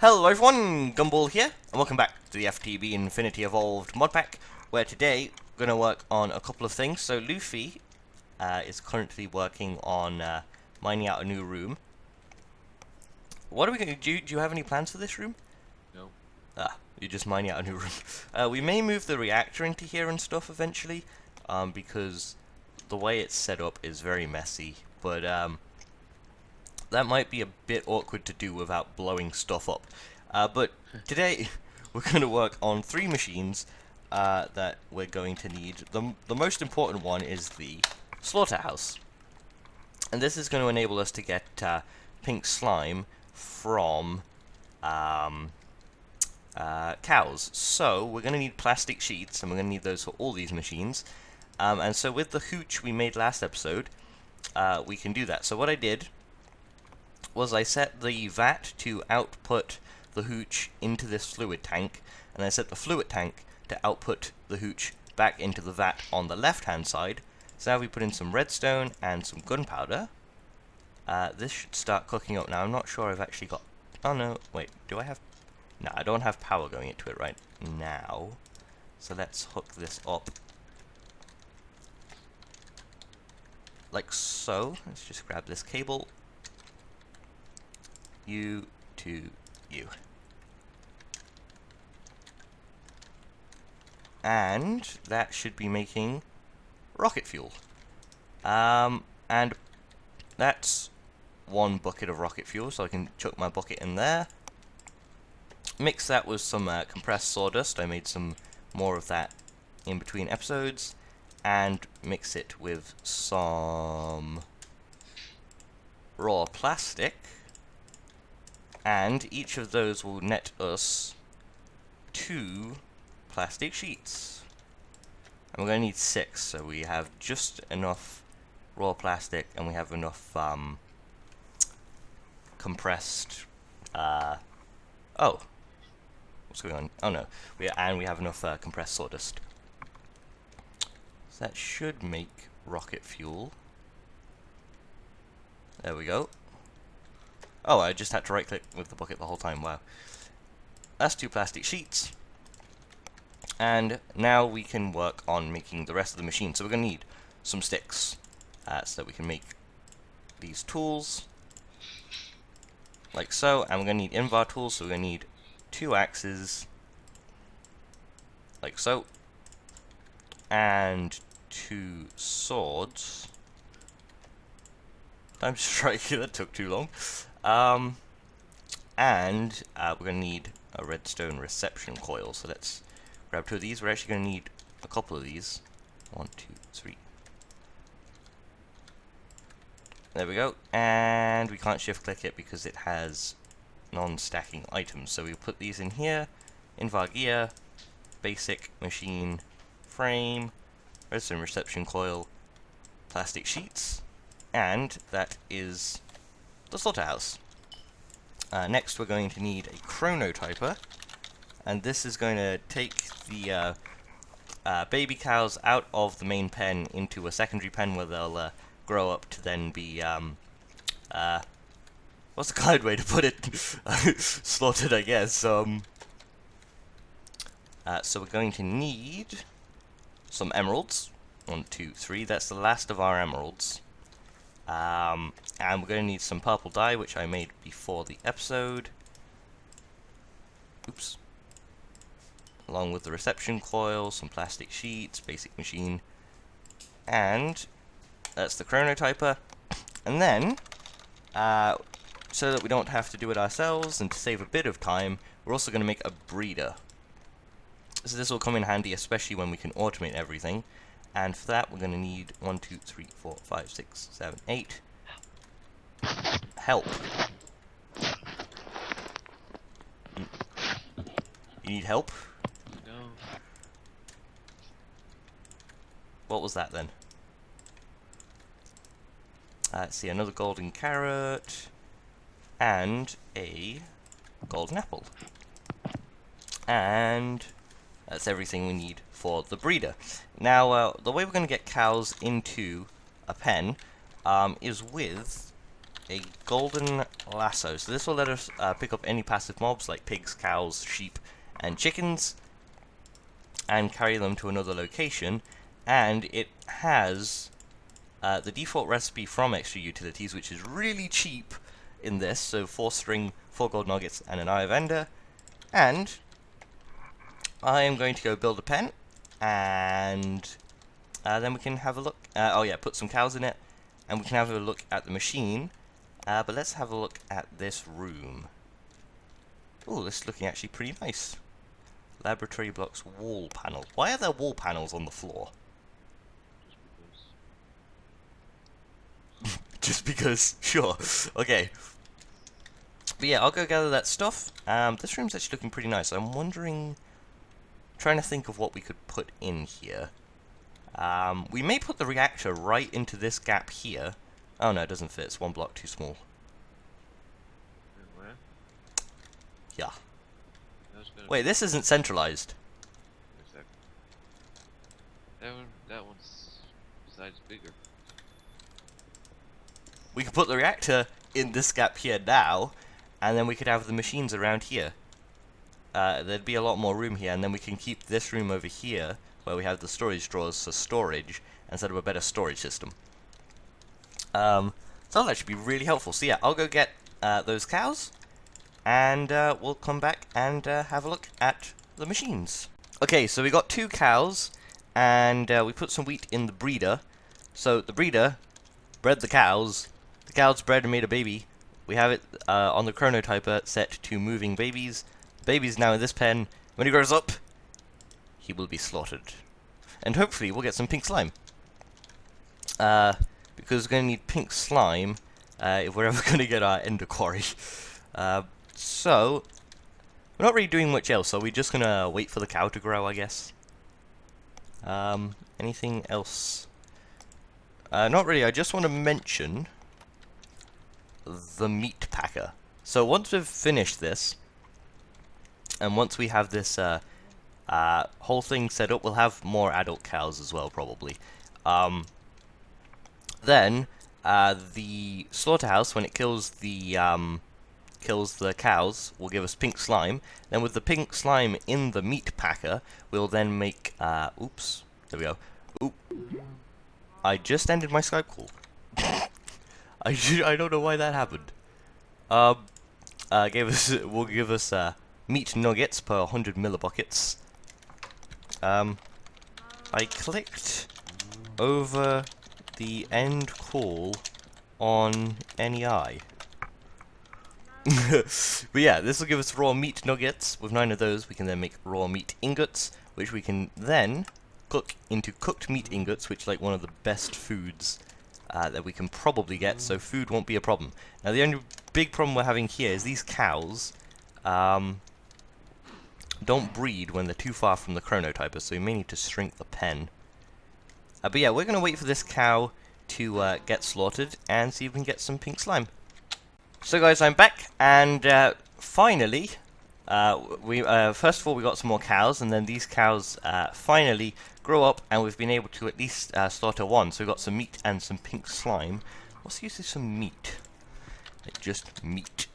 Hello everyone, Gumball here, and welcome back to the FTB Infinity Evolved mod pack, where today we're going to work on a couple of things. So Luffy is currently working on mining out a new room. What are we going to do? Do you have any plans for this room? No. You're just mining out a new room. We may move the reactor into here and stuff eventually, because the way it's set up is very messy, but that might be a bit awkward to do without blowing stuff up. But today, we're going to work on 3 machines that we're going to need. The most important one is the slaughterhouse. And this is going to enable us to get pink slime from cows. So, we're going to need plastic sheets, and we're going to need those for all these machines. And so with the hooch we made last episode, we can do that. So what I did was I set the vat to output the hooch into this fluid tank, and I set the fluid tank to output the hooch back into the vat on the left hand side. So now we put in some redstone and some gunpowder. This should start cooking up now. I'm not sure I've actually got... Oh no, wait, do I have... No, I don't have power going into it right now. So let's hook this up. Like so. Let's just grab this cable. You to you. And that should be making rocket fuel. And that's 1 bucket of rocket fuel, so I can chuck my bucket in there. Mix that with some compressed sawdust. I made some more of that in between episodes. And mix it with some raw plastic. And each of those will net us 2 plastic sheets. And we're going to need 6, so we have just enough raw plastic, and we have enough compressed... oh. What's going on? Oh no. We have enough compressed sawdust. So that should make rocket fuel. There we go. Oh, I just had to right-click with the bucket the whole time, wow. That's 2 plastic sheets. And now we can work on making the rest of the machine. So we're going to need some sticks, so that we can make these tools. Like so, and we're going to need invar tools, so we're going to need 2 axes. Like so. And 2 swords. Time to strike, that took too long. And we're going to need a redstone reception coil, so let's grab 2 of these. We're actually going to need a couple of these. 1, 2, 3. There we go. And we can't shift click it because it has non-stacking items, so we put these in here. Invar gear, basic machine frame, redstone reception coil, plastic sheets, and that is the slaughterhouse. Next we're going to need a chronotyper, and this is going to take the baby cows out of the main pen into a secondary pen where they'll grow up to then be, what's the kind way to put it? Slaughtered, I guess. So we're going to need some emeralds. 1, 2, 3, that's the last of our emeralds. And we're going to need some purple dye, which I made before the episode. Oops. Along with the reception coil, some plastic sheets, basic machine. And that's the chronotyper. And then, so that we don't have to do it ourselves and to save a bit of time, we're also going to make a breeder. So this will come in handy, especially when we can automate everything. And for that, we're going to need 1, 2, 3, 4, 5, 6, 7, 8. Help. You need help? No. What was that then? Let's see, another golden carrot. And a golden apple. And that's everything we need for the breeder. Now, the way we're going to get cows into a pen is with a golden lasso. So this will let us pick up any passive mobs like pigs, cows, sheep, and chickens, and carry them to another location. And it has the default recipe from Extra Utilities, which is really cheap in this. So 4 string, 4 gold nuggets, and an Eye of Ender. And I am going to go build a pen, and then we can have a look. Oh yeah, put some cows in it, and we can have a look at the machine. But let's have a look at this room. Oh, this is looking actually pretty nice. Laboratory blocks wall panel. Why are there wall panels on the floor? Just because, sure. Okay. But yeah, I'll go gather that stuff. This room's actually looking pretty nice. I'm wondering, trying to think of what we could put in here. We may put the reactor right into this gap here. Oh no, it doesn't fit. It's 1 block too small. Where? Yeah. Wait, this isn't centralized. That one's size bigger. We could put the reactor in this gap here now, and then we could have the machines around here. There'd be a lot more room here, and then we can keep this room over here, where we have the storage drawers for storage, instead of a better storage system. So that'll actually be really helpful. So yeah, I'll go get those cows, and we'll come back and have a look at the machines. Okay, so we got 2 cows, and we put some wheat in the breeder. So the breeder bred the cows. The cows bred and made a baby. We have it on the chronotyper set to moving babies. The baby's now in this pen. When he grows up, he will be slaughtered. And hopefully we'll get some pink slime. Because we're going to need pink slime if we're ever going to get our ender quarry. So, we're not really doing much else, so we're just going to wait for the cow to grow, I guess. Anything else? Not really, I just want to mention the meat packer. So once we've finished this, and once we have this whole thing set up, we'll have more adult cows as well, probably. Then, the slaughterhouse, when it kills the cows, will give us pink slime. Then with the pink slime in the meat packer, we'll then make, oops, there we go. Oop. I just ended my Skype call. I don't know why that happened. Will give us meat nuggets per 100 millibuckets. I clicked over the end call on NEI. But yeah, this will give us raw meat nuggets. With 9 of those, we can then make raw meat ingots, which we can then cook into cooked meat ingots, which is like one of the best foods that we can probably get, so food won't be a problem. Now the only big problem we're having here is these cows don't breed when they're too far from the chronotyper, so we may need to shrink the pen. But yeah, we're going to wait for this cow to get slaughtered and see if we can get some pink slime. So guys, I'm back, and finally, first of all we got some more cows, and then these cows finally grow up, and we've been able to at least slaughter 1. So we've got some meat and some pink slime. What's the use of some meat? Like just meat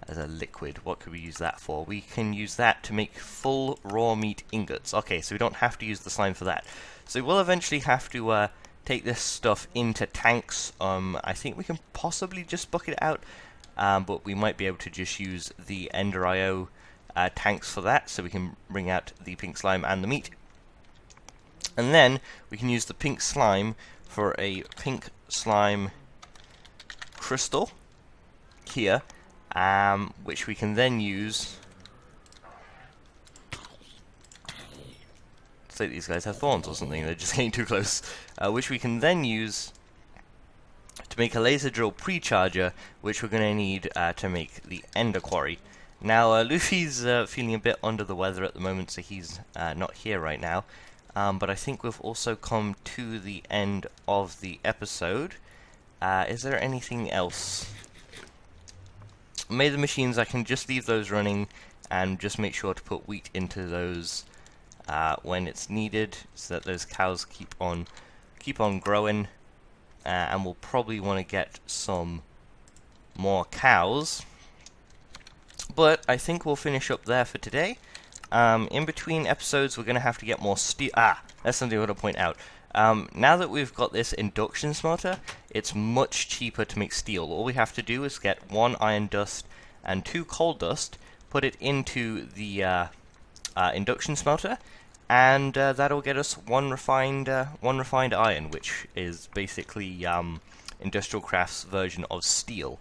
as a liquid. What could we use that for? We can use that to make full raw meat ingots. Okay, so we don't have to use the slime for that. So we'll eventually have to take this stuff into tanks. I think we can possibly just bucket it out, but we might be able to just use the Ender IO tanks for that, so we can bring out the pink slime and the meat. And then we can use the pink slime for a pink slime crystal here, which we can then use. It's like these guys have thorns or something, they're just getting too close. Which we can then use to make a laser drill pre-charger, which we're going to need to make the Ender Quarry. Now, Luffy's feeling a bit under the weather at the moment, so he's not here right now. But I think we've also come to the end of the episode. Is there anything else? Made the machines, I can just leave those running and just make sure to put wheat into those when it's needed, so that those cows keep on growing. and we'll probably want to get some more cows. But I think we'll finish up there for today. In between episodes, we're going to have to get more steel. That's something I want to point out. Now that we've got this induction smelter, it's much cheaper to make steel. All we have to do is get 1 iron dust and 2 coal dust, put it into the induction smelter, and that'll get us one refined iron, which is basically Industrial Craft's version of steel.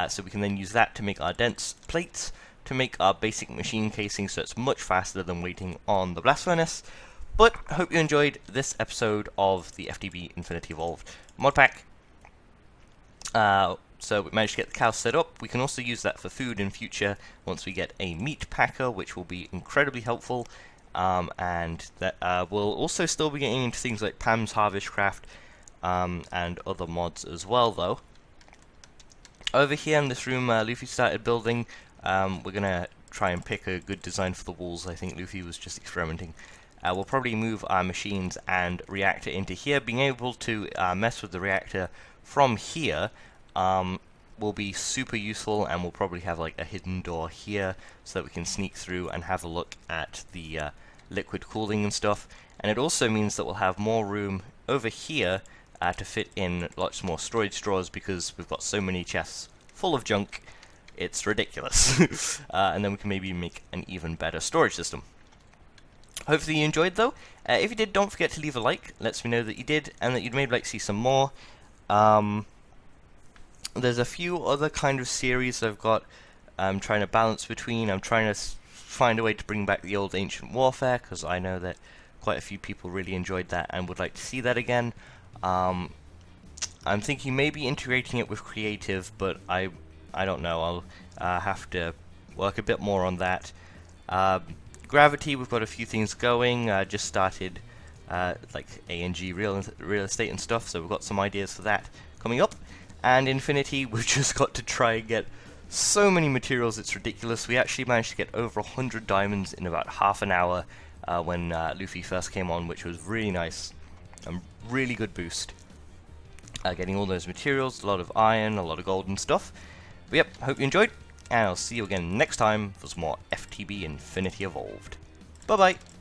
So we can then use that to make our dense plates, to make our basic machine casing, so it's much faster than waiting on the blast furnace. But hope you enjoyed this episode of the FTB Infinity Evolved mod pack. So we managed to get the cows set up. We can also use that for food in future once we get a meat packer, which will be incredibly helpful. And that we'll also still be getting into things like Pam's Harvest Craft and other mods as well, though. Over here in this room, Luffy started building. We're gonna try and pick a good design for the walls. I think Luffy was just experimenting. We'll probably move our machines and reactor into here. Being able to mess with the reactor from here will be super useful, and we'll probably have like a hidden door here so that we can sneak through and have a look at the liquid cooling and stuff. And it also means that we'll have more room over here to fit in lots more storage drawers, because we've got so many chests full of junk, it's ridiculous. And then we can maybe make an even better storage system. Hopefully you enjoyed, though. If you did, don't forget to leave a like. Lets me know that you did, and that you'd maybe like to see some more. There's a few other kind of series I've got I'm trying to balance between. I'm trying to find a way to bring back the old Ancient Warfare, because I know that quite a few people really enjoyed that and would like to see that again. I'm thinking maybe integrating it with creative, but I don't know. I'll have to work a bit more on that. Gravity, we've got a few things going. Just started like A&G real estate and stuff, so we've got some ideas for that coming up. And Infinity, we've just got to try and get so many materials, it's ridiculous. We actually managed to get over 100 diamonds in about half an hour when Luffy first came on, which was really nice. A really good boost. Getting all those materials, a lot of iron, a lot of gold and stuff. But yep, hope you enjoyed, and I'll see you again next time for some more FTB Infinity Evolved. Bye bye!